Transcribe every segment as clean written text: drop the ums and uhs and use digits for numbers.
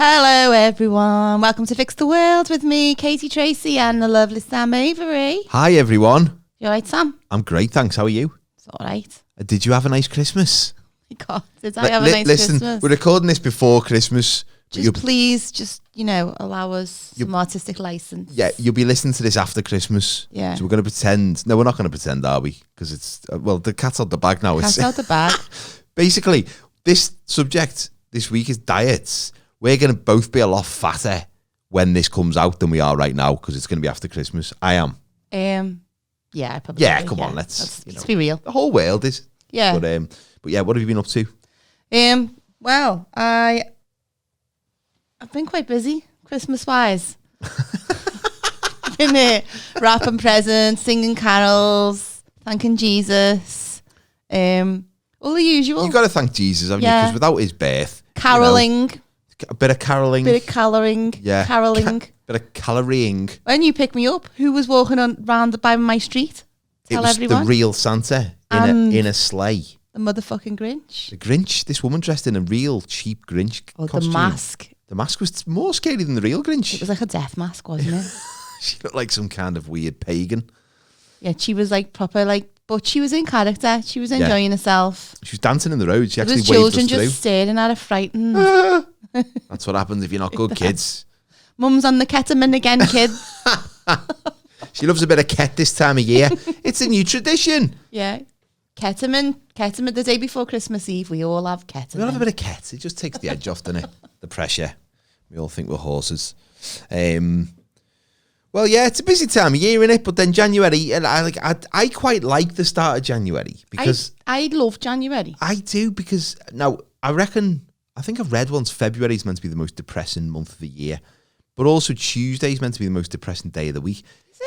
Hello everyone, welcome to Fix the World with me, Katie Tracy, and the lovely Sam Avery. Hi everyone. You alright, Sam? I'm great, thanks. How are you? It's alright. Did you have a nice Christmas? God, did I have a nice Christmas? We're recording this before Christmas. Please, allow us some artistic license. Yeah, you'll be listening to this after Christmas. Yeah. So we're going to pretend. No, we're not going to pretend, are we? Because it's, the cat's out the bag now. Cat's out the bag. Basically, this subject this week is diets. We're going to both be a lot fatter when this comes out than we are right now because it's going to be after Christmas. I am. Yeah, I probably. Yeah, come on, let's be real. The whole world is. Yeah. But yeah, what have you been up to? Well, I've been quite busy Christmas-wise. Been wrapping presents, singing carols, thanking Jesus, all the usual. You've got to thank Jesus, haven't you? Because without his birth, caroling. A bit of caroling. Yeah. Caroling. Bit of calorying. When you picked me up, who was walking round by my street? Tell everyone. It was the real Santa in a sleigh. The motherfucking Grinch. The Grinch. This woman dressed in a real cheap Grinch costume. The mask. The mask was more scary than the real Grinch. It was like a death mask, wasn't it? She looked like some kind of weird pagan. Yeah, she was like proper but she was in character. She was enjoying herself. She was dancing in the road. She actually waved us children through. just staring at her, frightened. That's what happens if you're not good, kids. Mum's on the ketamine again, kid. She loves a bit of ket this time of year. It's a new tradition. Yeah. Ketamine, the day before Christmas Eve, we all have ketamine. We all have a bit of ket. It just takes the edge off, doesn't it? The pressure. We all think we're horses. Well, yeah, it's a busy time of year, innit? But then January, I quite like the start of January because I love January. I do because now I think I've read once February is meant to be the most depressing month of the year, but also Tuesday is meant to be the most depressing day of the week.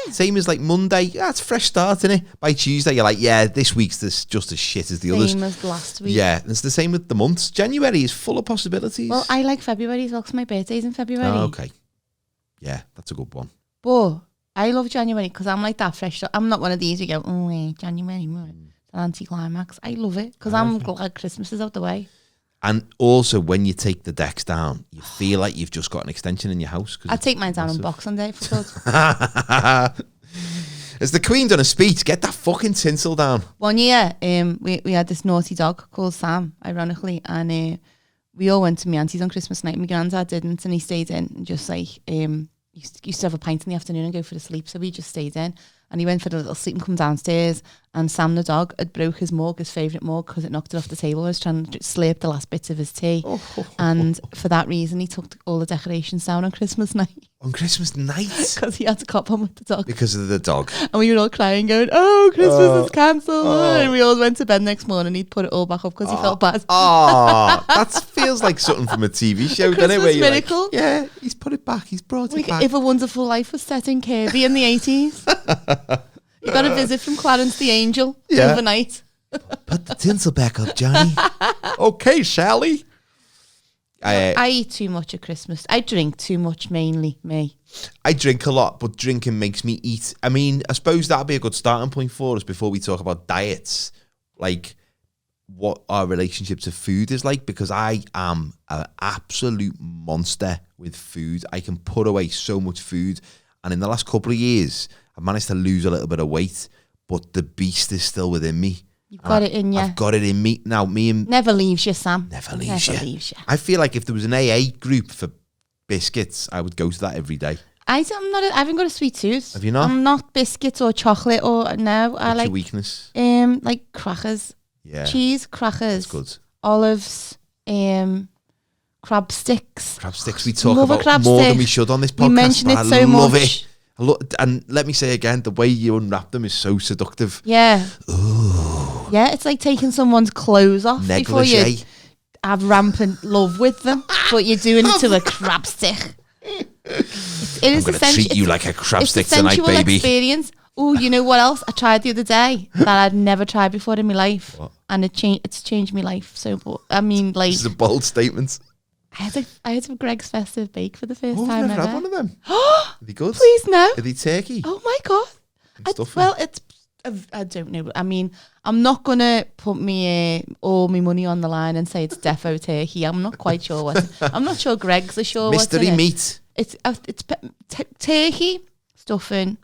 Same as like Monday, that's fresh start, innit? By Tuesday, you're like, yeah, this week's just as shit as the others. Same as last week. Yeah, and it's the same with the months. January is full of possibilities. Well, I like February as well because my birthday's in February. Oh, okay. Yeah, that's a good one. But I love January because I'm like that fresh. I'm not one of these who go, January, an anticlimax. I love it because I'm glad Christmas is out the way. And also, when you take the decks down, you feel like you've just got an extension in your house. I take mine down on Boxing Day for good. Has the Queen done a speech? Get that fucking tinsel down. One year, we had this naughty dog called Sam, ironically, and we all went to my auntie's on Christmas night. My granddad didn't, and he stayed in and just like used to have a pint in the afternoon and go for the sleep. So we just stayed in, and he went for the little sleep and come downstairs. And Sam the dog had broke his mug, his favourite mug, because it knocked it off the table. I was trying to slurp the last bits of his tea. And for that reason, he took all the decorations down on Christmas night. On Christmas night? Because he had to cop on with the dog. Because of the dog. And we were all crying, going, Christmas is cancelled. And we all went to bed next morning. He'd put it all back up because he felt bad. That feels like something from a TV show, doesn't it? Christmas miracle. Like, yeah, he's put it back. He's brought it back. If A Wonderful Life was set in Kirby in the 80s. You got a visit from Clarence the Angel overnight. Put the tinsel back up, Johnny. Okay, Sally. I eat too much at Christmas. I drink too much, mainly me. I drink a lot, but drinking makes me eat. I mean, I suppose that'll be a good starting point for us before we talk about diets, like what our relationship to food is like, because I am an absolute monster with food. I can put away so much food, and in the last couple of years, I've managed to lose a little bit of weight, but the beast is still within me. You've got it in you. I've got it in me. Now, never leaves you, Sam. Never leaves you. I feel like if there was an AA group for biscuits, I would go to that every day. I haven't got a sweet tooth. Have you not? I'm not biscuits or chocolate or no. What's your weakness? Like crackers. Yeah. Cheese, crackers. That's good. Olives, crab sticks. Crab sticks. We talk about more than we should on this podcast. We mention it so much. It. And let me say again, the way you unwrap them is so seductive. Yeah. Ooh. Yeah, it's like taking someone's clothes off before you have rampant love with them, but you're doing it to a crab stick. I'm going to treat you like a crab stick tonight, baby. It's a sensual experience. Oh, you know what else I tried the other day that I'd never tried before in my life? What? And it's changed my life. So, I mean, like... This is a bold statement. I had a Greg's Festive Bake for the first time I've never ever. had one of them. Are they good? Please no. Are they turkey? Oh my God. It's I don't know. I mean, I'm not gonna put me all my money on the line and say it's defo turkey. I'm not quite sure what. I'm not sure Greg's are sure. Mystery what's in meat. It's turkey stuffing,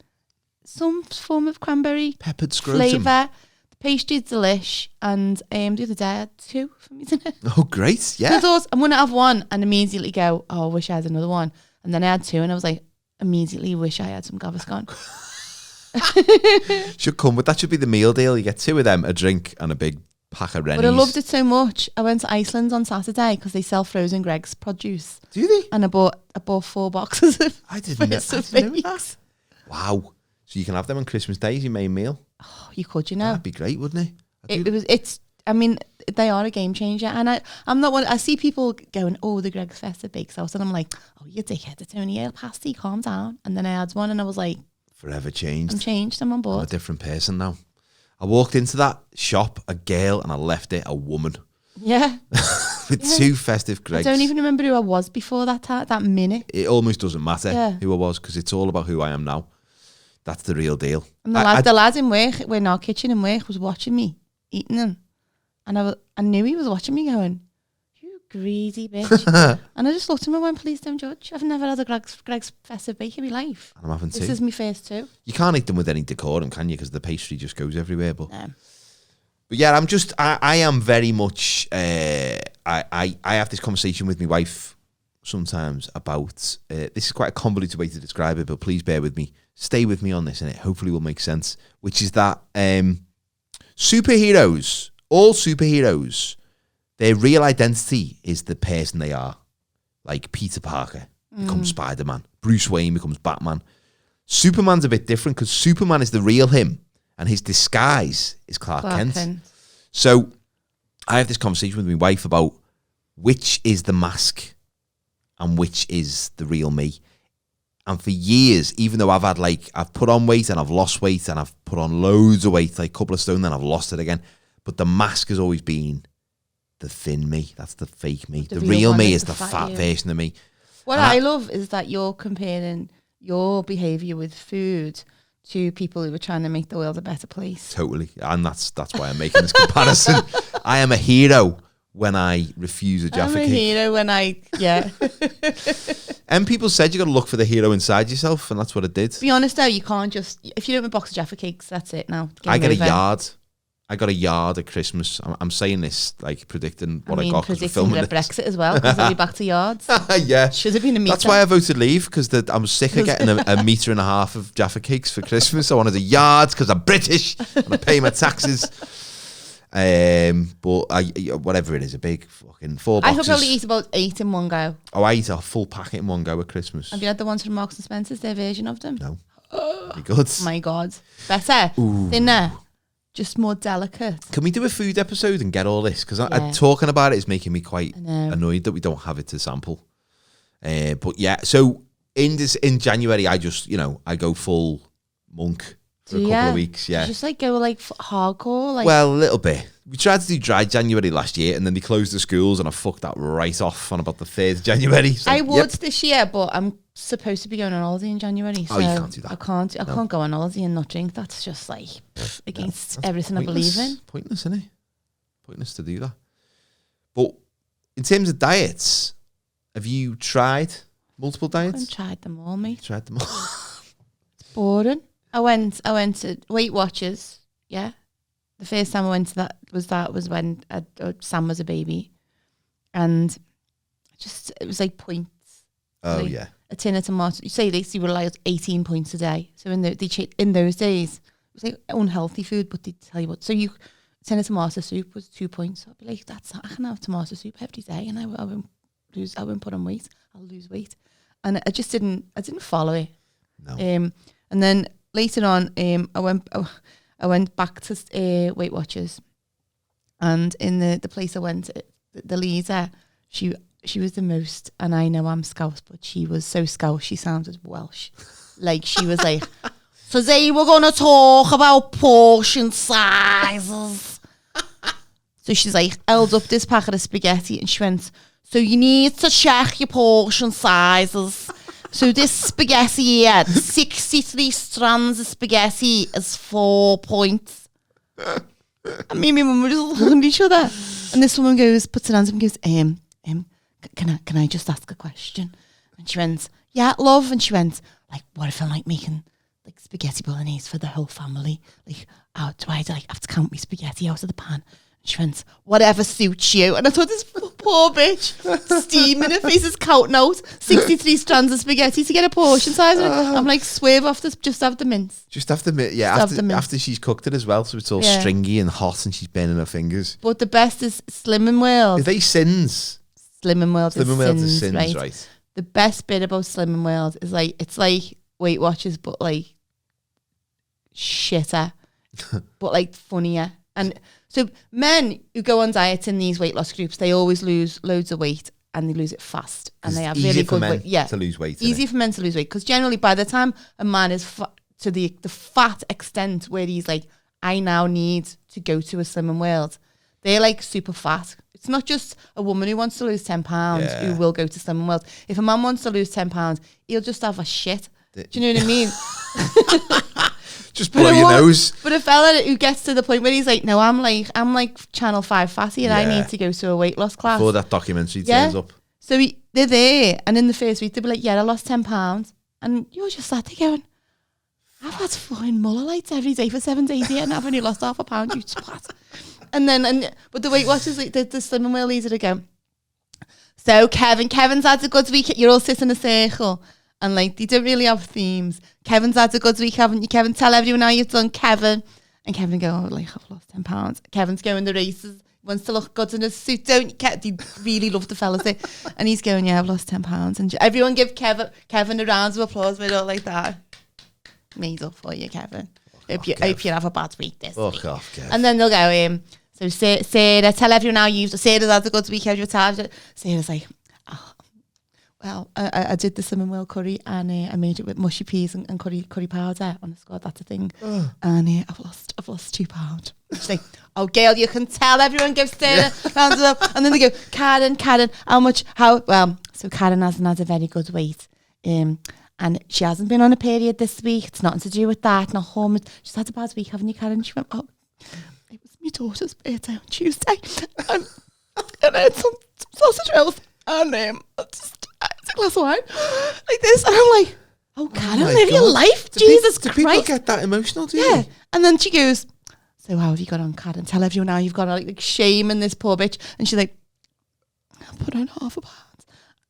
some form of cranberry Peppered scrotum. flavour. The pastry's delish, and the other day I had 2 for me tonight. Oh, great! Yeah. I thought I'm gonna have one and immediately go, oh, I wish I had another one. And then I had 2, and I was like, immediately wish I had some Gaviscon. Should come, but that should be the meal deal. You get 2 of them, a drink, and a big pack of Rennies. But I loved it so much. I went to Iceland on Saturday because they sell frozen Greg's produce. Do they? And I bought 4 boxes of I didn't know that. Wow. So you can have them on Christmas Day as your main meal. Oh, you could, you know. That'd be great, wouldn't it? I mean, they are a game changer. And I'm not one, I see people going, oh, the Greg's Festive Bake Sauce. And I'm like, oh, you dickhead, it's only ale pasty, calm down. And then I had one and I was like, forever changed. I'm changed, I'm on board. I'm a different person now. I walked into that shop, a girl, and I left it a woman. Yeah. With 2 festive Greg's. I don't even remember who I was before that minute. It almost doesn't matter who I was because it's all about who I am now. That's the real deal. And the lad in work, in our kitchen in work, was watching me eating them. And I knew he was watching me going, you greedy bitch. And I just looked at him and went, please don't judge. I've never had a Greg's Festive Bake in my life. And I'm having 2. This is my first 2. You can't eat them with any decorum, can you? Because the pastry just goes everywhere. But No. yeah, I am very much, I have this conversation with my wife sometimes about, this is quite a convoluted way to describe it, but please bear with me. Stay with me on this and it hopefully will make sense, which is that superheroes, all superheroes, their real identity is the person they are. Like Peter Parker becomes Spider-Man. Bruce Wayne becomes Batman. Superman's a bit different because Superman is the real him and his disguise is Clark Kent. So I have this conversation with my wife about which is the mask and which is the real me. And for years, even though I've put on weight and I've lost weight and I've put on loads of weight, like a couple of stone, then I've lost it again. But the mask has always been the thin me. That's the fake me. The real me is the fat version of me. What I love is that you're comparing your behaviour with food to people who are trying to make the world a better place. Totally. And that's why I'm making this comparison. I am a hero when I refuse a Jaffa cake. I'm a hero when And people said you got to look for the hero inside yourself, and that's what I did. Be honest though, you can't just, if you don't have a box of Jaffa cakes, that's it now. I got a yard. I got a yard at Christmas. I'm saying this, like predicting what I got. Predicting the Brexit as well, because they'll be back to yards. Yeah. Should have been a meter. That's why I voted leave, because I'm sick of getting a metre and a half of Jaffa cakes for Christmas. I wanted a yard because I'm British and I pay my taxes. But whatever it is, a big fucking 4 boxes. I could probably eat about 8 in one go. Oh, I eat a full packet in one go at Christmas. Have you had the ones from Marks and Spencer's, their version of them? No. Be good. Oh my God. Better. Ooh. Thinner. Just more delicate. Can we do a food episode and get all this? Because talking about it is making me quite annoyed that we don't have it to sample. But yeah, so in January, I just, I go full monk for a couple of weeks. Yeah. Just like go like hardcore? Well, a little bit. We tried to do dry January last year and then they closed the schools and I fucked that right off on about the 3rd of January. So, I would this year, but I'm supposed to be going on holiday in January. So you can't do that. I can't go on holiday and not drink. That's just like against everything pointless. I believe in. Pointless, isn't it? Pointless to do that. But in terms of diets, have you tried multiple diets? I've tried them all, mate. Tried them all. It's boring. I went to Weight Watchers. Yeah. The first time I went to that was when Sam was a baby, and it was like points. Oh like yeah. A tin of tomatoes. You say they were like 18 points a day. So in those days, it was like unhealthy food, but they tell you what. So a tin of tomato soup was 2 points. So I'd be like, I can have tomato soup every day, and I won't put on weight. I'll lose weight, and I just didn't follow it. No. And then later on, I went back to Weight Watchers, and in the place I went, the leader, she was the most, and I know I'm Scouse, but she was so Scouse, she sounded Welsh. Like, she was like, today we're going to talk about portion sizes. So she's like, held up this packet of spaghetti, and she went, so you need to check your portion sizes. So this spaghetti here, 63 strands of spaghetti is 4 points. And me and my mum were just looking at each other. And this woman puts her hands up and goes, can I just ask a question? And she went, yeah, love. And she went, like, what if I'm like making like spaghetti bolognese for the whole family? Like, do I have to count my spaghetti out of the pan? And she went, whatever suits you. And I thought, this poor bitch, steaming her face is counting out 63 strands of spaghetti to get a portion size. I'm like, swerve off this, just have the mince. Just have the mince, yeah. After she's cooked it as well, so it's all stringy and hot, and she's burning her fingers. But the best is Slimming World. Are they sins? Slimming World is sins, right? The best bit about Slimming World is like, it's like Weight Watchers, but like shitter, but like funnier. And so men who go on diets in these weight loss groups, they always lose loads of weight and they lose it fast. And they have really good weight. Yeah, to lose weight. Easy for men to lose weight, because generally by the time a man is to the fat extent where he's like, I now need to go to a Slimming World, they're like super fat. It's not just a woman who wants to lose 10 pounds who will go to Slimming World. If a man wants to lose 10 pounds, he'll just have a shit. Do you know what I mean? Just blow your nose. But a fella who gets to the point where he's like, no, I'm like Channel 5 fatty and I need to go to a weight loss class. Before that documentary turns up. So they're there, and in the first week they'll be like, yeah, I lost 10 pounds. And you're just sat there going, I've had fucking Muller lights every day for 7 days here and I've only lost half a pound, you twat. But the Weight Watchers, like the Slimming World leader, to go, so Kevin's had a good week. You're all sitting in a circle. And like, they don't really have themes. Kevin's had a good week, haven't you, Kevin? Tell everyone how you've done, Kevin. And Kevin go, oh, like, I've lost 10 pounds. Kevin's going the races. He wants to look good in his suit, don't you? He really loved the fellas there. And he's going, yeah, I've lost 10 pounds. And everyone give Kevin a round of applause. We're all like that. Made up for you, Kevin. Hope you have a bad week this week. Off, Kev. And then they'll go, so Sarah, tell everyone how Sarah's had a good week. Sarah's like, well, I did the Slimming World curry and I made it with mushy peas and curry powder on the squad. That's a thing. And I've lost 2 pounds. She's like, oh, Gail, you can tell everyone gives Sarah rounds up. And then they go, Karen, so Karen hasn't had a very good weight. And she hasn't been on a period this week. It's nothing to do with that, not hormones. She's had a bad week, haven't you, Karen? She went, oh, it was my daughter's birthday on Tuesday. And I had some sausage rolls and just a glass of wine like this. And I'm like, oh, Karen, live your life. Jesus Christ. Do people get that emotional, do you? And then she goes, so how have you got on, Karen? Tell everyone how you've got on, like shaming this poor bitch. And she's like, I put on half a pound.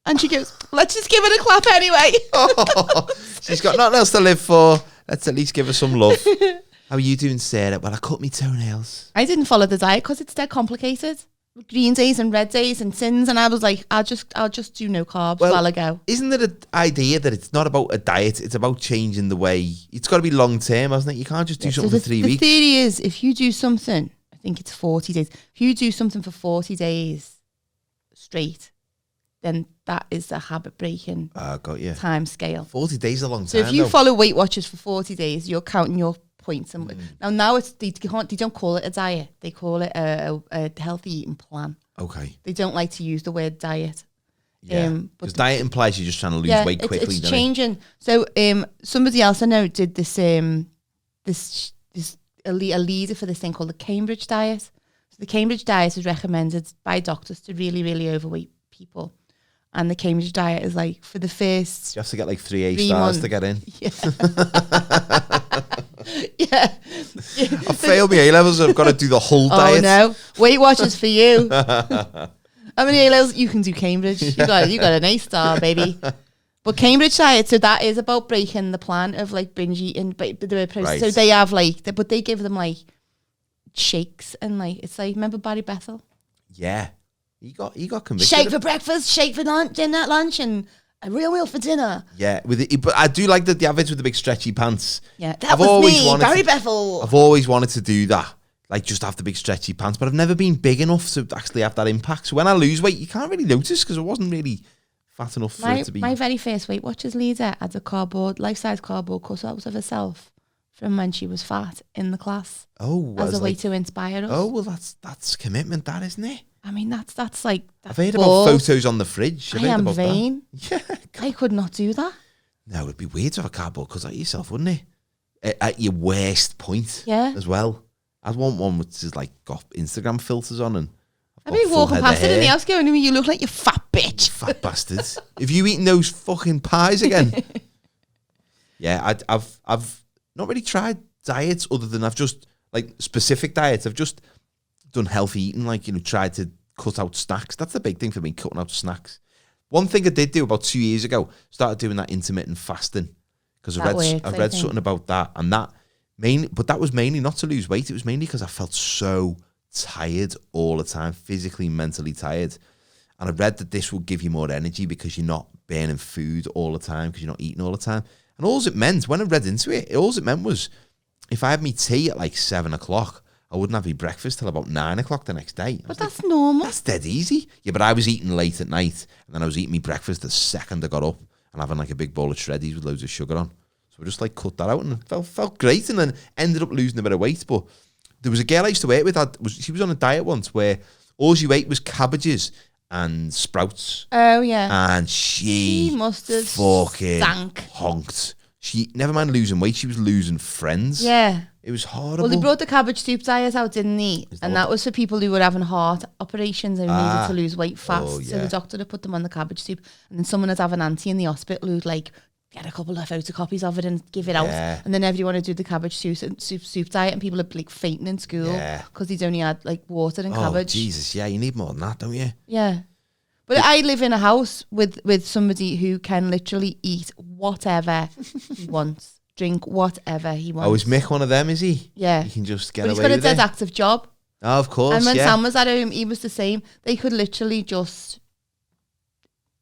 And she goes, let's just give it a clap anyway. Oh, she's got nothing else to live for. Let's at least give her some love. How are you doing, Sarah? Well, I cut my toenails. I didn't follow the diet because it's dead complicated. Green days and red days and sins. And I was like, I'll just do no carbs while I go. Isn't it an idea that it's not about a diet? It's about changing the way. It's got to be long term, hasn't it? You can't just do something for 3 weeks. The theory is, if you do something, I think it's 40 days. If you do something for 40 days straight, then that is a habit breaking time scale. 40 days is a long time. So if you follow Weight Watchers for 40 days, you're counting your points. And now it's they don't call it a diet. They call it a healthy eating plan. Okay. They don't like to use the word diet. Yeah. Because diet implies you're just trying to lose weight quickly. It's changing. So somebody else I know did this. A leader for this thing called the Cambridge Diet. So the Cambridge Diet is recommended by doctors to really, really overweight people. And the Cambridge Diet is like, for the first... You have to get like 3 stars to get in. Yeah. Yeah. I failed my A-levels, I've got to do the whole diet. Oh no, Weight Watchers for you. How many A-levels? You can do Cambridge. You got an A star, baby. But Cambridge Diet, so that is about breaking the plan of like binge eating. Right. So they have like, but they give them like shakes and like, it's like, remember Barry Bethel? Yeah. He got convicted. Shake for breakfast, shake for lunch, and a real meal for dinner. Yeah, but I do like the average with the big stretchy pants. Yeah, that was me, Barry Bethel. I've always wanted to do that, like just have the big stretchy pants, but I've never been big enough to actually have that impact. So when I lose weight, you can't really notice because I wasn't really fat enough for it to be. My very first Weight Watchers leader had a life-size cardboard cutout of herself from when she was fat in the class. Oh, as a way to inspire us. Oh well, that's commitment, that isn't it? I mean, that's like... I've heard about photos on the fridge. I am vain. Yeah. I could not do that. No, it'd be weird to have a cardboard cutout of yourself, wouldn't it? At your worst point, as well. I'd want one which is like got Instagram filters on and. I'd be walking past it in the house going, you look like you fat bitch. Fat bastards. Have you eaten those fucking pies again? Yeah, I've not really tried diets other than I've just, like, specific diets. I've just done healthy eating, like, tried to cut out snacks. That's the big thing for me, cutting out snacks. One thing I did do about 2 years ago, started doing that intermittent fasting. Because I read something about that. And that was mainly not to lose weight. It was mainly because I felt so tired all the time, physically, mentally tired. And I read that this will give you more energy because you're not burning food all the time, because you're not eating all the time. And all it meant, when I read into it, all it meant was if I had me tea at like 7 o'clock, I wouldn't have my breakfast till about 9 o'clock the next day. But that's like, normal. That's dead easy. Yeah, but I was eating late at night, and then I was eating my breakfast the second I got up and having like a big bowl of shreddies with loads of sugar on. So I just like cut that out, and it felt great, and then ended up losing a bit of weight. But there was a girl I used to work with, she was on a diet once where all she ate was cabbages and sprouts. Oh, yeah. And she must have fucking stank. Honked. She, never mind losing weight, she was losing friends. Yeah. It was horrible. Well, they brought the cabbage soup diet out, didn't they? And that was for people who were having heart operations and needed to lose weight fast. Oh, yeah. So the doctor had put them on the cabbage soup. And then someone would have an auntie in the hospital who'd like get a couple of photocopies of it and give it out. And then everyone would do the cabbage soup diet, and people would be like fainting in school because they'd only had like water and cabbage. Oh, Jesus, yeah, you need more than that, don't you? Yeah. But I live in a house with somebody who can literally eat whatever he wants, drink whatever he wants. Oh, is Mick one of them, is he? Yeah. He can just get away with it. But he's got a dead active job. Oh, of course, and when Sam was at home, he was the same. They could literally just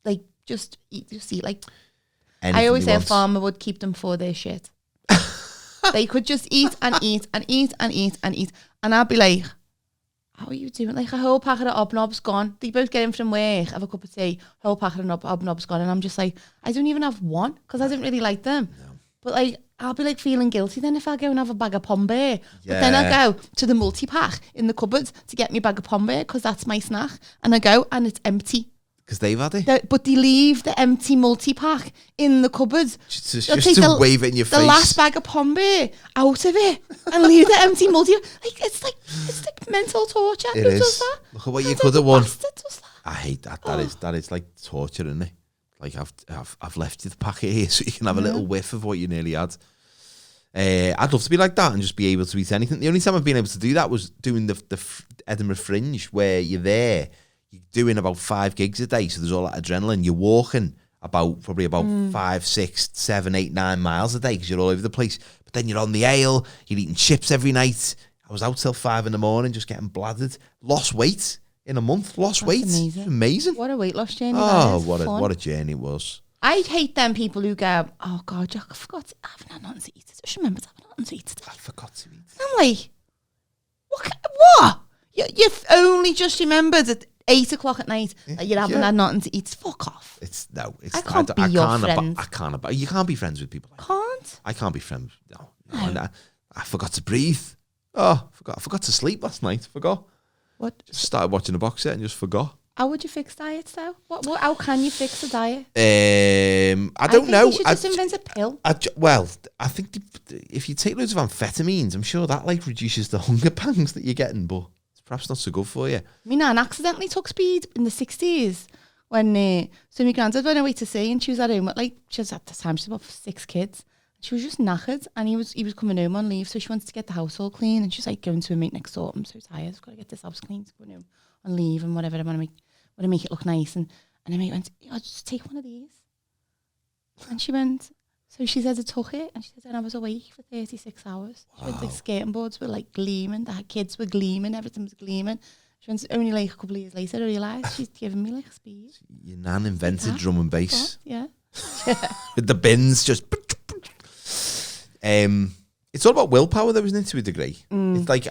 eat like... Anything I always say a farmer would keep them for their shit. They could just eat and eat and eat and eat and eat. And I'd be like, how are you doing? Like a whole packet of hobnobs gone. They both get in from work, have a cup of tea, whole packet of hobnobs gone. And I'm just like, I don't even have one because I didn't really like them. No. But like, I'll be like feeling guilty then if I go and have a bag of Pombear. But then I go to the multi-pack in the cupboard to get me bag of Pombear because that's my snack. And I go and it's empty. Because they've had it. But they leave the empty multi-pack in the cupboard. Just to wave it in your face. The last bag of Pombear out of it and leave the empty multi. It's like mental torture. Who does that? Look at what you could have won. I hate that. That is like torture, isn't it? Like I've left you the packet here so you can have a little whiff of what you nearly had. I'd love to be like that and just be able to eat anything. The only time I've been able to do that was doing the Edinburgh Fringe, where you're there. You're doing about 5 gigs a day, so there's all that adrenaline. You're walking probably about 5, 6, 7, 8, 9 miles a day because you're all over the place. But then you're on the ale, you're eating chips every night. I was out till 5 a.m. just getting bladdered. Lost weight in a month. That's weight. Amazing. What a weight loss journey. Oh, what a journey it was. I hate them people who go, oh God, Jack, I forgot. I haven't had nothing to eat. I just remembered I haven't had nothing to eat today. I forgot to eat. And I'm like, what? You've only just remembered at 8 o'clock at night that you haven't had nothing to eat. Fuck off. I can't be your friend. You can't be friends with people like that. I can't be friends. No. I forgot to breathe. Oh, I forgot to sleep last night. Forgot. What? Just started watching a box set and just forgot. How would you fix diets though? How can you fix a diet? I don't know. You should just invent a pill. I think if you take loads of amphetamines, I'm sure that like reduces the hunger pangs that you're getting, but perhaps not so good for you. My nan accidentally took speed in the 60s when so my granddad went away to sea and she was at home she was at the time she was about 6 kids. She was just knackered and he was coming home on leave, so she wanted to get the house all clean and she's like going to a mate next door. I'm so tired, I've got to get this house clean, to go home on leave and whatever. I want to make it look nice, and the mate went, "I'll just take one of these." And she went. So she said I took it, and she said, and I was awake for 36 hours. Wow. She went, the skating boards were like gleaming, the kids were gleaming, everything was gleaming. She went, only like a couple of years later I realised she's given me like speed. Your nan invented drum and bass. Yeah. With the bins just... it's all about willpower though, isn't it, to a degree? It's like,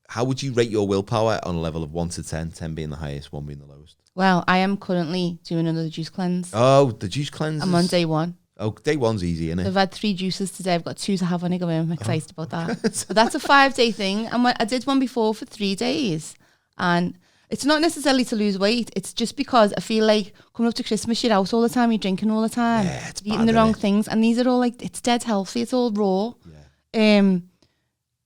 how would you rate your willpower on a level of 1 to 10, 10 being the highest, 1 being the lowest? Well, I am currently doing another juice cleanse. Oh, the juice cleanse? I'm on day 1. Oh, day 1's easy, isn't it? So I've had 3 juices today. I've got 2 to have when I go home. I'm excited about that. But that's a 5-day thing. And I did one before for 3 days. And it's not necessarily to lose weight. It's just because I feel like coming up to Christmas, you're out all the time, you're drinking all the time, it's eating the wrong things, and these are all like, it's dead healthy. It's all raw. And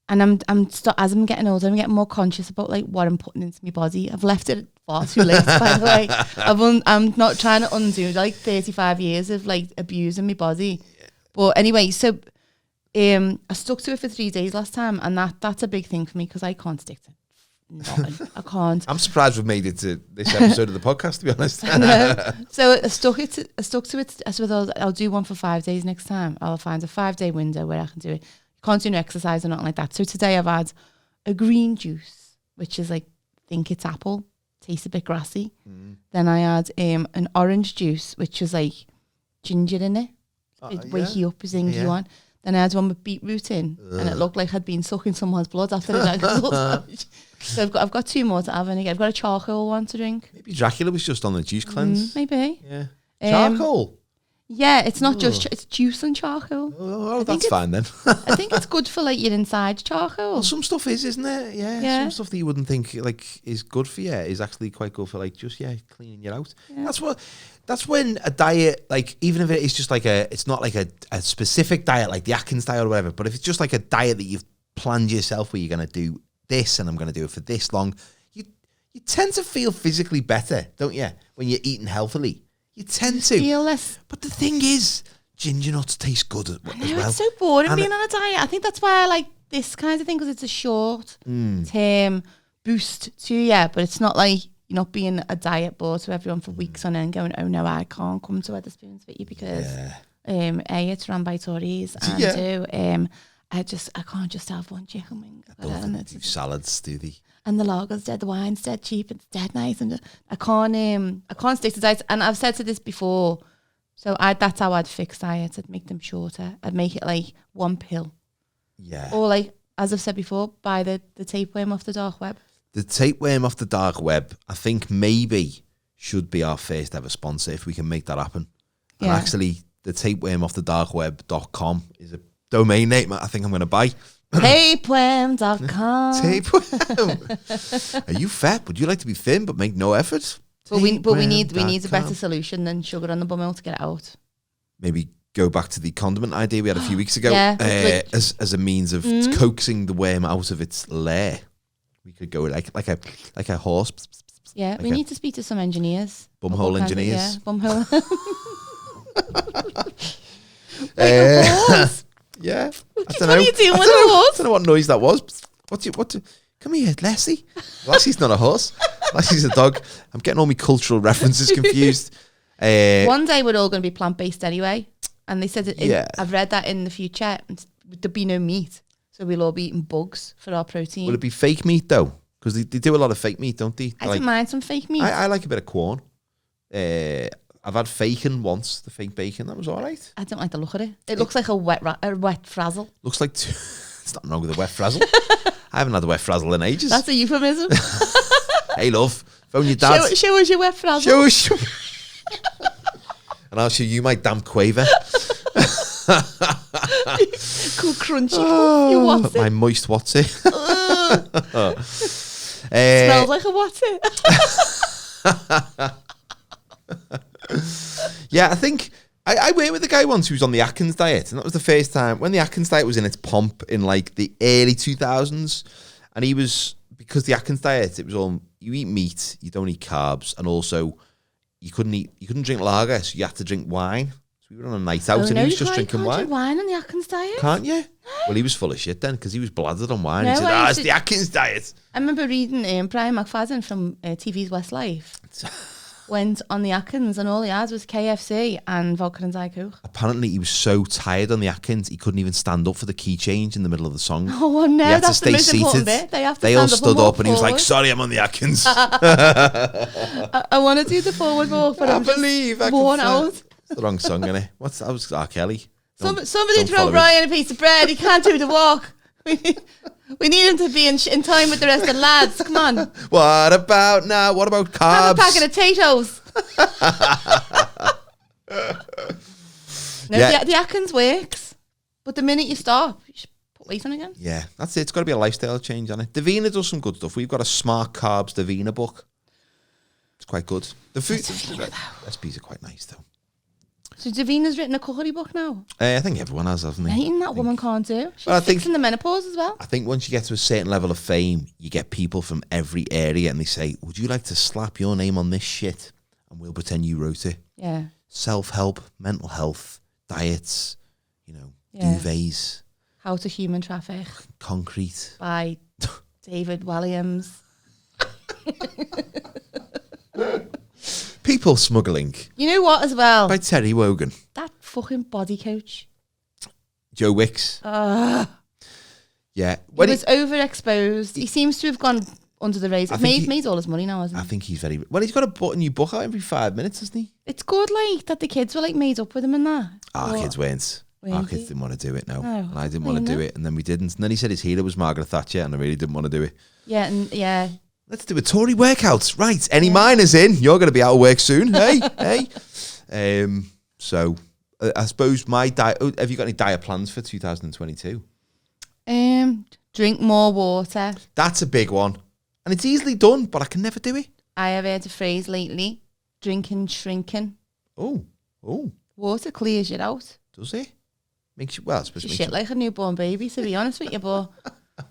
as I'm getting older, I'm getting more conscious about like what I'm putting into my body. I've left it far too late, by the way. I'm not trying to undo like 35 years of like abusing my body. But anyway, so I stuck to it for 3 days last time, and that's a big thing for me because I can't stick to nothing. I can't. I'm surprised we've made it to this episode of the podcast, to be honest. So I stuck to it. I suppose I'll do one for 5 days next time. I'll find a 5-day window where I can do it. Can't do no exercise or nothing like that. So today I've had a green juice, which is like, think it's apple, tastes a bit grassy. Then I had an orange juice, which was like ginger in it. It'd wake you up, zing you on. Then I had one with beetroot in, and it looked like I'd been sucking someone's blood after the night. So I've got 2 more to have, and I've got a charcoal one to drink. Maybe Dracula was just on the juice cleanse. Maybe. Yeah. Charcoal? Yeah, it's not just, it's juice and charcoal. Oh, that's fine then. I think it's good for like your inside charcoal. Well, some stuff is, isn't it? Yeah. Some stuff that you wouldn't think like is good for you is actually quite good for like just, cleaning you out. Yeah. That's when a diet, like even if it is just like it's not like a specific diet like the Atkins diet or whatever, but if it's just like a diet that you've planned yourself where you're going to do this and I'm going to do it for this long, you tend to feel physically better, don't you? When you're eating healthily. You tend to feel less. But the thing is, ginger nuts taste good as well. It's so boring being on a diet. I think that's why I like this kind of thing, because it's a short term boost to you, but it's not like you're not being a diet bore to everyone for weeks on end going, oh no, I can't come to Wetherspoons with you because A, it's run by Tories, and I can't just have one chicken wing. Do salads, do they? And the lager's dead, the wine's dead cheap, it's dead nice, and I can't stick to diets. And I've said to this before, so that's how I'd fix diets. I'd make them shorter. I'd make it like one pill. Yeah. Or like, as I've said before, buy the tapeworm off the dark web. The tapeworm off the dark web, I think maybe should be our first ever sponsor if we can make that happen. And actually, the tapeworm off the dark web.com is a domain name I think I'm going to buy. Tapeworm.com. Tapeworm. Are you fat? Would you like to be thin but make no effort? But we need a better solution than sugar on the bum to get it out. Maybe go back to the condiment idea we had a few weeks ago. As a means of coaxing the worm out of its lair. We could go like a horse. Yeah, we need to speak to some engineers. Bumhole engineers. Bumhole. Yeah. What are you doing with a horse? I don't know what noise that was. Come here, Lassie. Lassie's not a horse. Lassie's a dog. I'm getting all my cultural references confused. One day we're all going to be plant-based anyway. And they said, I've read that in the future, there'll be no meat. So we'll all be eating bugs for our protein. Will it be fake meat though? Because they do a lot of fake meat, don't they? I don't mind some fake meat. I like a bit of corn. I've had bacon once, the fake bacon. That was all right. I don't like the look of it. It looks like a wet frazzle. Looks like... It's nothing wrong with a wet frazzle. I haven't had a wet frazzle in ages. That's a euphemism. Hey, love. Phone your dad. Show us your wet frazzle. Show us. And I'll show you my damp quaver. Cool crunchy. You what's it? My moist what's it. Smells like a what's it. Yeah, I think I worked with a guy once who was on the Atkins diet, and that was the first time when the Atkins diet was in its pomp in like the early 2000s. And he was, because the Atkins diet, it was all, you eat meat, you don't eat carbs, and also you couldn't drink lager, so you had to drink wine. So we were on a night out, and he was just drinking wine. Drink wine on the Atkins diet? Can't you? Well, he was full of shit then, because he was bladdered on wine. He said, it's the Atkins diet. I remember reading Brian McFadden from TV's Westlife went on the Atkins, and all he had was KFC and vodka and Diet Coke. Apparently, he was so tired on the Atkins, he couldn't even stand up for the key change in the middle of the song. Oh, no, he had that's to stay the most seated. Important bit. They all stood up, and he was like, sorry, I'm on the Atkins. I want to do the forward walk, but I'm just worn out. It's the wrong song, isn't it? That was R. Kelly. Somebody throw Brian a piece of bread. He can't do the walk. We need him to be in time with the rest of the lads. Come on. What about now? What about carbs? Have a packet of potatoes. The Atkins works, but the minute you stop, you should put weight on again. Yeah, that's it. It's got to be a lifestyle change on it. Davina does some good stuff. We've got a Smart Carbs Davina book. It's quite good. The food, the recipes are quite nice though. So Davina's written a cookery book now. I think everyone has, hasn't they? Anything that woman can't do. She's Well, fixing the menopause as well. I think once you get to a certain level of fame, you get people from every area and they say, would you like to slap your name on this shit? And we'll pretend you wrote it. Yeah. Self-help, mental health, diets, duvets. How to Human Traffic. Concrete. By David Williams. People smuggling. You know what as well? By Terry Wogan. That fucking body coach. Joe Wicks. Yeah. He was overexposed. He seems to have gone under the radar. Made all his money now, hasn't he? I think he's very... Well, he's got a new book out every 5 minutes, hasn't he? It's good, like, that the kids were, like, made up with him and that. Our kids weren't. Our kids didn't want to do it, no. And I didn't want to do it, and then we didn't. And then he said his hero was Margaret Thatcher, and I really didn't want to do it. Yeah. Let's do a Tory workout. Right, any miners in? You're going to be out of work soon. Hey. So, I suppose my diet... Have you got any diet plans for 2022? Drink more water. That's a big one. And it's easily done, but I can never do it. I have heard a phrase lately. Drinking, shrinking. Oh. Water clears you out. Does it? Makes you... Well, I suppose it makes shit you... like a newborn baby, to be honest with you, but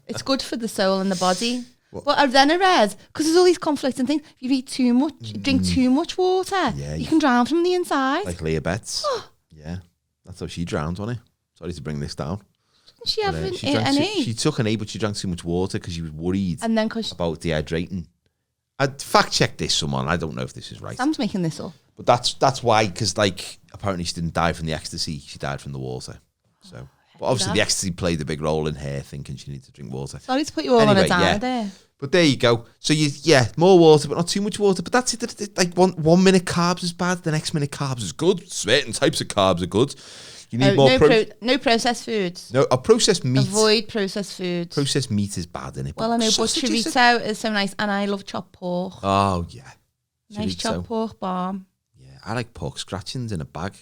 it's good for the soul and the body. But then I read, because there's all these conflicting things, if you eat too much, drink too much water, you can drown from the inside. Like Leah Betts. Yeah. That's how she drowned, wasn't it? Sorry to bring this down. Didn't she have an E? She took an E, but she drank too much water because she was worried about dehydrating. I'd fact check this, someone. I don't know if this is right. Sam's making this up. But that's why, because like apparently she didn't die from the ecstasy, she died from the water. So, but obviously the ecstasy played a big role in her thinking she needed to drink water. Sorry to put you all on a downer there. But there you go. So more water, but not too much water. But that's it. Like 1 minute carbs is bad, the next minute carbs is good. Certain types of carbs are good. You need more no processed foods. No, processed meat. Avoid processed foods. Processed meat is bad, isn't it? Well, I know, but chorizo is so nice, and I love chopped pork. Oh yeah, nice chopped pork bomb. Yeah, I like pork scratchings in a bag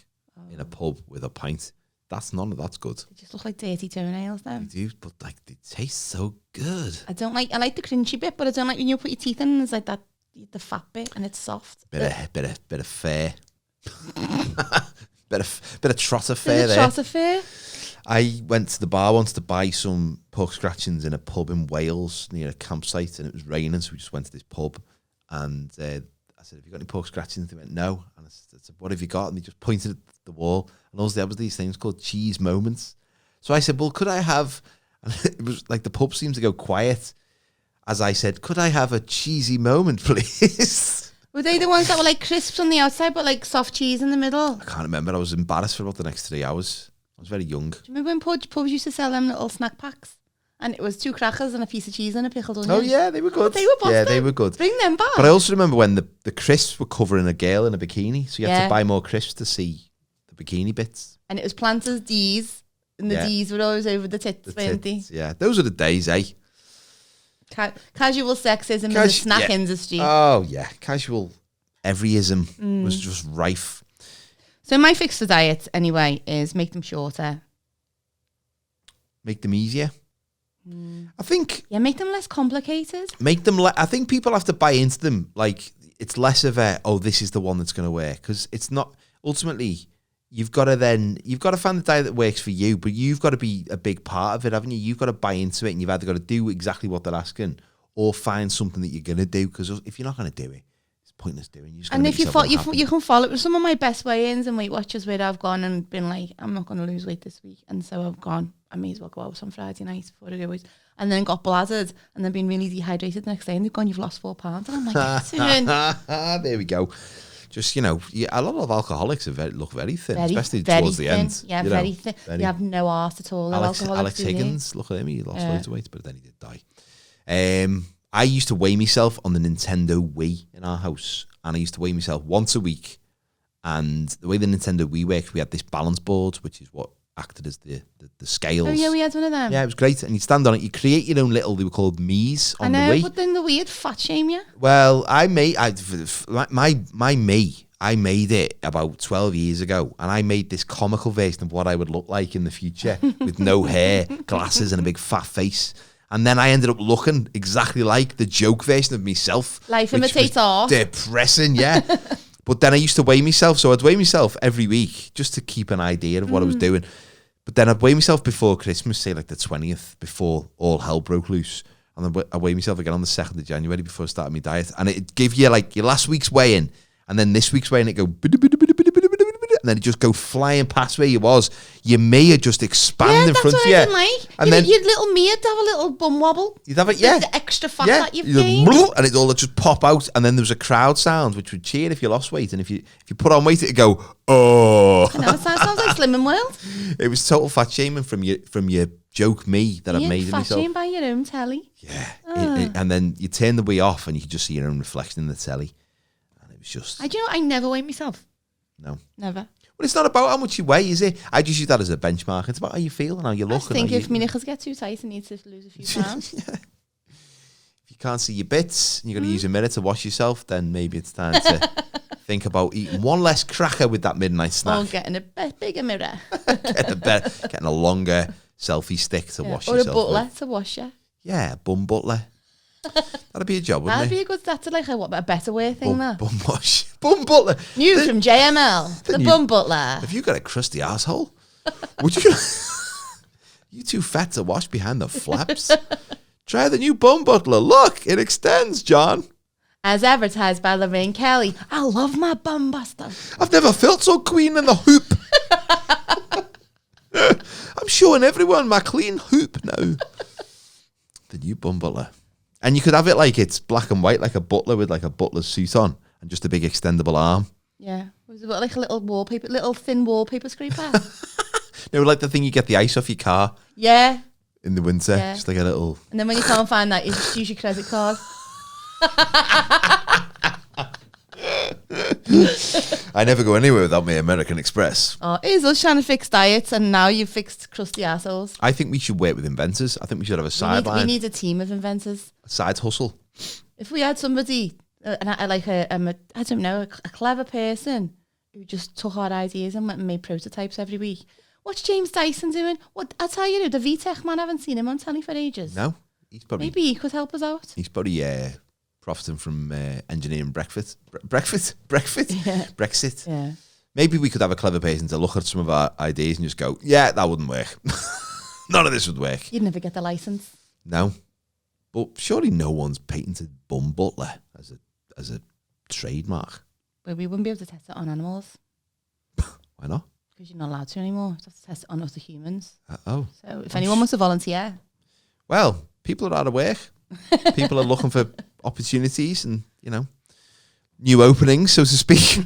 in a pub with a pint. That's good. They just look like dirty toenails, though. They do, but like they taste so good. I like the crunchy bit, but I don't like when you put your teeth in and it's like that the fat bit and it's soft. Bit of fare. Bit of trotter fare there. Trotter fare. I went to the bar once to buy some pork scratchings in a pub in Wales near a campsite, and it was raining, so we just went to this pub, and I said, "Have you got any pork scratchings?" They went, "No." And I said, "What have you got?" And they just pointed at the wall, and all there was these things called cheese moments. So I said, "Well, could I have?" And it was like the pub seemed to go quiet as I said, "Could I have a cheesy moment, please?" Were they the ones that were like crisps on the outside but like soft cheese in the middle? I can't remember. I was embarrassed for about the next 3 hours. I was very young. Do you remember when pubs used to sell them little snack packs? And it was 2 crackers and a piece of cheese and a pickled onion. Oh yeah, they were good. They were yeah, they were good. Bring them back. But I also remember when the crisps were covering a girl in a bikini, so you had to buy more crisps to see the bikini bits. And it was Planters D's, and the D's were always over the tits, weren't they? Yeah, those are the days, eh? Casual sexism in the snack industry. Oh yeah, casual everyism was just rife. So my fix for diet, anyway, is make them shorter. Make them easier. I think... Yeah, make them less complicated. I think people have to buy into them. Like, it's less of a, this is the one that's going to work. Because it's not... Ultimately, you've got to find the diet that works for you, but you've got to be a big part of it, haven't you? You've got to buy into it, and you've either got to do exactly what they're asking or find something that you're going to do. Because if you're not going to do it, it's pointless doing. And if you can follow it with some of my best weigh-ins and Weight Watchers where I've gone and been like, I'm not going to lose weight this week. And so I've gone, I may as well go out on Friday night before I go out. And then got bladdered and then been really dehydrated the next day and they've gone, you've lost 4 pounds. And I'm like, there we go. Just, a lot of alcoholics look very thin, especially towards the end. Yeah, very thin. You have no arse at all. Alex Higgins, look at him, he lost loads of weight, but then he did die. I used to weigh myself on the Nintendo Wii in our house, and I used to weigh myself once a week. And the way the Nintendo Wii worked, we had this balance board, which is what acted as the scales. Oh yeah, we had one of them. Yeah, it was great. And you'd stand on it, you create your own little, they were called Mii's on the Wii. I know, but then the Wii would fat shame you. Well, I made it about 12 years ago, and I made this comical version of what I would look like in the future with no hair, glasses, and a big fat face. And then I ended up looking exactly like the joke version of myself. Life imitates art. Depressing, yeah. But then I used to weigh myself. So I'd weigh myself every week just to keep an idea of what I was doing. But then I'd weigh myself before Christmas, say like the 20th, before all hell broke loose. And then I weigh myself again on the 2nd of January before I started my diet. And it'd give you like your last week's weigh-in and then this week's weigh-in, it go... And then it just go flying past where you was. Your Mia just expand in front of you. Yeah, that's what I didn't like. And then your little Mia would have a little bum wobble. You'd have it, yeah. The extra fat that you've gained. And it'd all just pop out. And then there was a crowd sound, which would cheer if you lost weight. And if you put on weight, it'd go, oh. I know, it sounds like Slimming World. It was total fat shaming from your joke me that I made of myself. Fat shame by your own telly. Yeah. And then you turn the way off and you could just see your own reflection in the telly. And it was just... I never weigh myself. No. Never. Well, it's not about how much you weigh, is it? I just use that as a benchmark. It's about how you feel and how you look. I think if my knickers get too tight, I need to lose a few pounds. Yeah. If you can't see your bits and you're going to use a minute to wash yourself, then maybe it's time to think about eating one less cracker with that midnight snack. Or getting a bigger mirror. Getting a longer selfie stick to wash yourself. Or a butler to wash you. Yeah, bum butler. That'd be a job, wouldn't That'd be a good, that's like a better way thing, that. Bum wash. Bum butler. News from JML, the bum butler. Have you got a crusty asshole? Would you... You too fat to wash behind the flaps? Try the new bum butler. Look, it extends, John. As advertised by Lorraine Kelly. I love my bum buster. I've never felt so clean in the hoop. I'm showing everyone my clean hoop now. The new bum butler. And you could have it like it's black and white, like a butler with like a butler's suit on and just a big extendable arm. Yeah. It was like a little thin wallpaper scraper. No, like the thing you get the ice off your car. Yeah. In the winter. Yeah. Just like a little... And then when you can't find that, you just use your credit card. I never go anywhere without my American Express. Oh, it is us trying to fix diets, and now you've fixed crusty assholes. I think we should work with inventors. I think we should have a sideline. We need a team of inventors. A side hustle. If we had somebody, I don't know, a clever person who just took our ideas and went and made prototypes every week. What's James Dyson doing? I'll tell you, the VTech man, I haven't seen him on telly for ages. No, he's probably... Maybe he could help us out. He's probably profiting from engineering Brexit. Yeah. Brexit. Yeah. Maybe we could have a clever person to look at some of our ideas and just go, yeah, that wouldn't work. None of this would work. You'd never get the license. No. But surely no one's patented bum butler as a trademark. But we wouldn't be able to test it on animals. Why not? Because you're not allowed to anymore. You have to test it on other humans. Oh. So if anyone wants to volunteer. Well, people are out of work. People are looking for opportunities and, new openings, so to speak.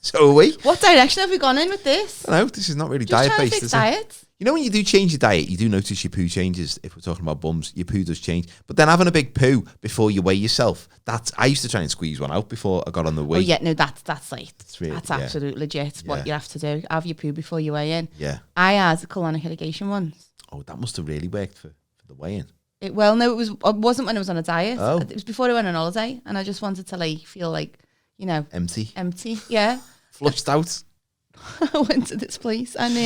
So are we. What direction have we gone in with this? I know, this is not really just diet-based, is diet. it? You know, when you do change your diet, you do notice your poo changes. If we're talking about bums, your poo does change. But then having a big poo before you weigh yourself, I used to try and squeeze one out before I got on the weight. Oh, yeah, no, that's really, that's absolute legit. What you have to do. Have your poo before you weigh in. Yeah. I had a colonic irrigation once. Oh, that must have really worked for the weigh-in. It wasn't when I was on a diet. Oh. It was before I went on holiday, and I just wanted to feel empty. Yeah. Flushed out. I went to this place and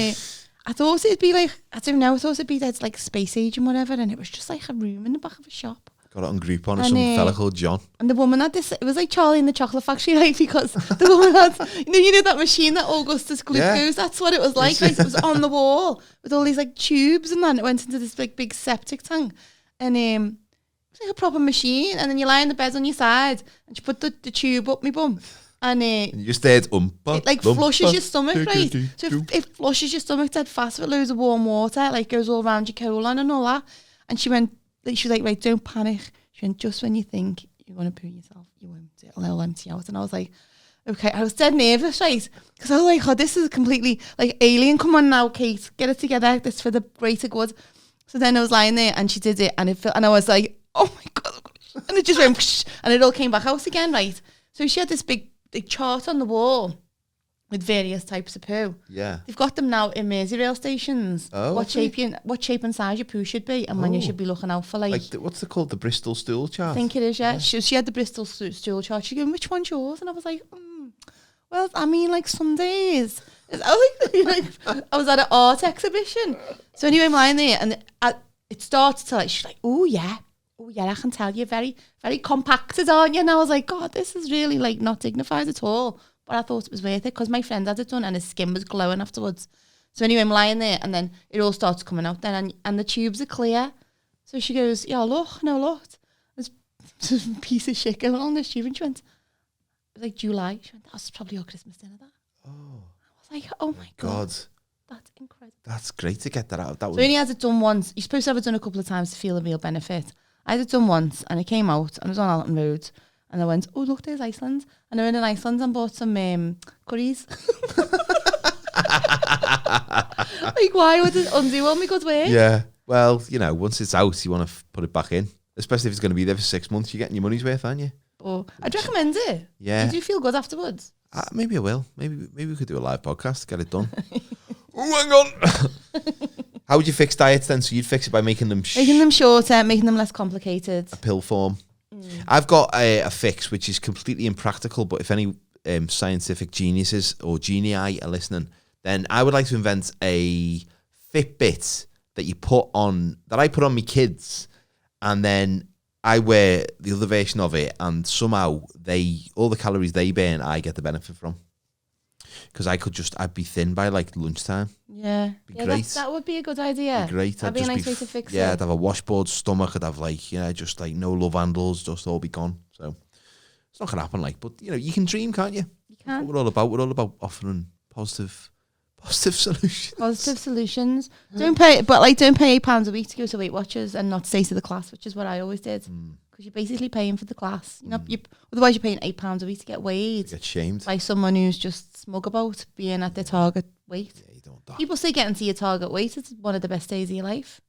I thought it'd be I thought it'd be like space age and whatever, and it was just like a room in the back of a shop. Got it on Groupon or some fella called John. And the woman had this, it was like Charlie in the Chocolate Factory, because the woman had, you know that machine, that Augustus glucose, that's what it was like. It was on the wall with all these tubes, and then it went into this big septic tank. And it was like a proper machine, and then you lie in the bed on your side, and you put the tube up my bum. And you just stared, it flushes your stomach, right? So it flushes your stomach dead fast with loads of warm water, goes all around your colon and all that. And she went, right, don't panic. She went, just when you think you're going to poo yourself, you won't. It'll empty out. And I was like, okay. I was dead nervous, right? Because I was like, oh, this is completely alien. Come on now, Kate, get it together. This for the greater good. So then I was lying there, and she did it, and and I was like, oh my God. And it just went, and it all came back out again, right? So she had this big chart on the wall with various types of poo. Yeah. They've got them now in Merseyrail stations. Oh, what shape and size your poo should be, and when you should be looking out for what's it called? The Bristol Stool chart? I think it is, yeah. She had the Bristol Stool chart. She goes, which one's yours? And I was like, well, I mean, some days. I was at an art exhibition. So anyway, I'm lying there, and it started to like, she's like, oh yeah, I can tell you're very, very compacted, aren't you? And I was like, God, this is really like not dignified at all. But I thought it was worth it because my friend had it done and his skin was glowing afterwards. So anyway, I'm lying there and then it all starts coming out then and the tubes are clear. So she goes, yeah, look, there's a piece of shit going on this tube. And she went, it was like July. She went, that's probably your Christmas dinner, that. Oh. I was like, oh my God. That's incredible. That's great to get that out. That so I only had it done once. You're supposed to have it done a couple of times to feel the real benefit. I had it done once and it came out and it was on Alton Road and I went, oh look, there's Iceland. And I went in Iceland and bought some curries. Like why would it undo all my good work? Yeah, well, you know, once it's out you want to put it back in, especially if it's going to be there for 6 months. You're getting your money's worth, aren't you? Oh, I'd recommend it. Yeah. Did you feel good afterwards? Maybe I will. Maybe we could do a live podcast to get it done. Oh, hang on. How would you fix diets then? So you'd fix it by making them shorter, making them less complicated. A pill form. I've got a fix which is completely impractical, but if any scientific geniuses or genii are listening, then I would like to invent a Fitbit that I put on my kids, and then I wear the other version of it, and somehow all the calories they burn, I get the benefit from. Because I'd be thin by like lunchtime. Yeah. Great. That would be a good idea. Great. That'd be a nice way to fix it. Yeah, I'd have a washboard stomach. I'd have just like no love handles, just all be gone. So it's not gonna happen. But you can dream, can't you? You can. That's what we're all about. We're all about offering positive solutions. Positive solutions. Don't pay £8 a week to go to Weight Watchers and not stay to the class, which is what I always did. Because you're basically paying for the class. Otherwise you're paying £8 a week to get weighed. Get shamed by someone who's just smug about being at their target weight. Yeah, you don't want that. People say getting to your target weight is one of the best days of your life.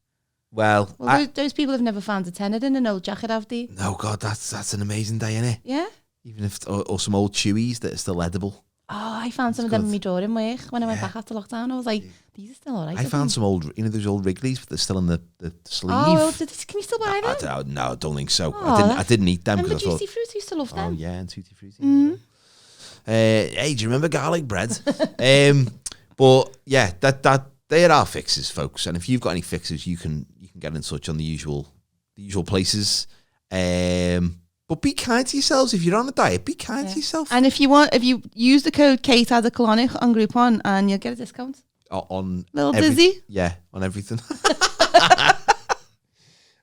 Well, those people have never found a tenner in an old jacket, have they? No, God, that's an amazing day, innit? Yeah. Even if or some old chewies that are still edible. Oh, I found some of them in my drawer in work when I went back after lockdown. I was like, these are still alright. I found some old, those old Wrigley's, but they're still in the sleeve. Oh, can you still buy them? No, I don't think so. I didn't eat them because I thought. Juicy Fruity, used to love them. Oh yeah, and Tutti Frutti. Hey, do you remember garlic bread? But yeah, that they are our fixes, folks. And if you've got any fixes, you can get in touch on the usual places. But be kind to yourselves. If you're on a diet, be kind to yourself. And if you use the code Kate Addercolonic on Groupon, and you'll get a discount. On Little Dizzy? Yeah, on everything.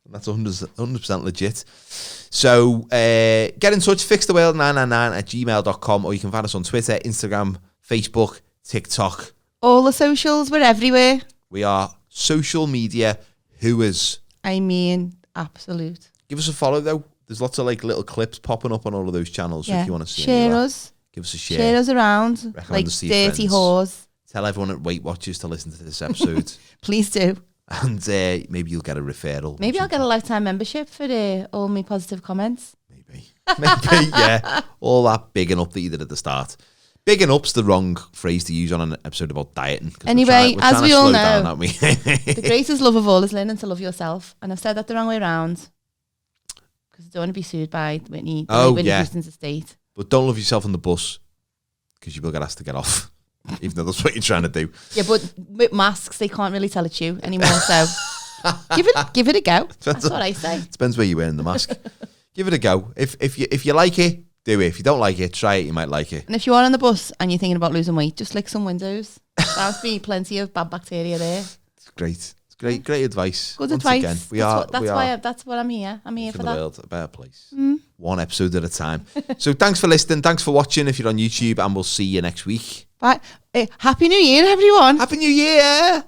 And that's 100% legit. So get in touch, fixtheworld999@gmail.com, or you can find us on Twitter, Instagram, Facebook, TikTok. All the socials, we're everywhere. We are social media hooers. I mean, absolute. Give us a follow, though. There's lots of little clips popping up on all of those channels. So if you want to see share us. Give us a share. Share us around. Recommend us to your dirty friends. whores. Tell everyone at Weight Watchers to listen to this episode. Please do. And maybe you'll get a referral. Maybe I'll get a lifetime membership for all my positive comments. Maybe, yeah. All that bigging up that you did at the start. Bigging up's the wrong phrase to use on an episode about dieting. Anyway, as we all know, aren't we? The greatest love of all is learning to love yourself. And I've said that the wrong way around. Because I don't want to be sued by Whitney Houston's estate. But don't love yourself on the bus, because you will get asked to get off. Even though that's what you're trying to do. Yeah, but with masks, they can't really tell it's you anymore. So give it a go. That's what I say. Depends where you're wearing the mask. Give it a go. If you like it, do it. If you don't like it, try it. You might like it. And if you are on the bus and you're thinking about losing weight, just lick some windows. There'll be plenty of bad bacteria there. It's great. It's great advice. Good Once advice. Again, that's what I'm here. I'm here for that. The world a better place. One episode at a time. So thanks for listening. Thanks for watching if you're on YouTube, and we'll see you next week. Bye. Happy New Year, everyone. Happy New Year.